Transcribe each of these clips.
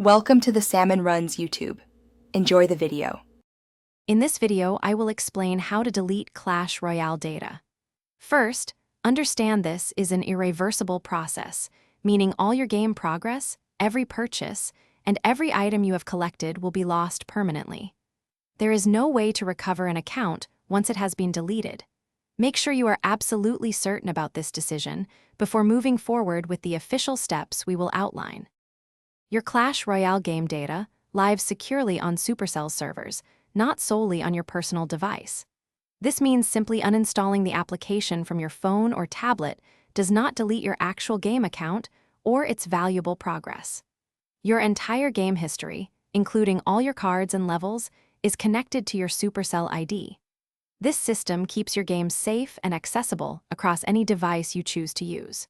Welcome to the Salmon Runs YouTube. Enjoy the video. In this video, I will explain how to delete Clash Royale data. First, understand this is an irreversible process, meaning all your game progress, every purchase, and every item you have collected will be lost permanently. There is no way to recover an account once it has been deleted. Make sure you are absolutely certain about this decision before moving forward with the official steps we will outline. Your Clash Royale game data lives securely on Supercell servers, not solely on your personal device. This means simply uninstalling the application from your phone or tablet does not delete your actual game account or its valuable progress. Your entire game history, including all your cards and levels, is connected to your Supercell ID. This system keeps your game safe and accessible across any device you choose to use.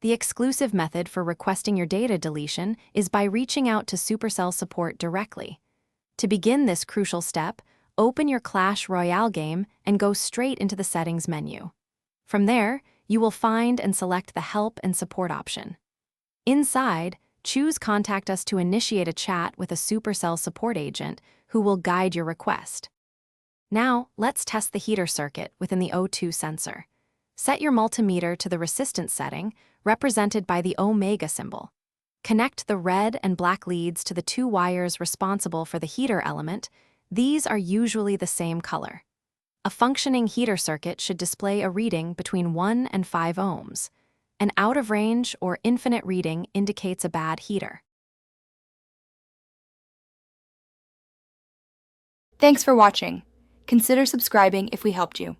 The exclusive method for requesting your data deletion is by reaching out to Supercell support directly. To begin this crucial step, open your Clash Royale game and go straight into the Settings menu. From there, you will find and select the Help and Support option. Inside, choose Contact Us to initiate a chat with a Supercell support agent who will guide your request. Now, let's test the heater circuit within the O2 sensor. Set your multimeter to the resistance setting, represented by the omega symbol. Connect the red and black leads to the two wires responsible for the heater element. These are usually the same color. A functioning heater circuit should display a reading between 1 and 5 ohms. An out-of-range or infinite reading indicates a bad heater. Thanks for watching. Consider subscribing if we helped you.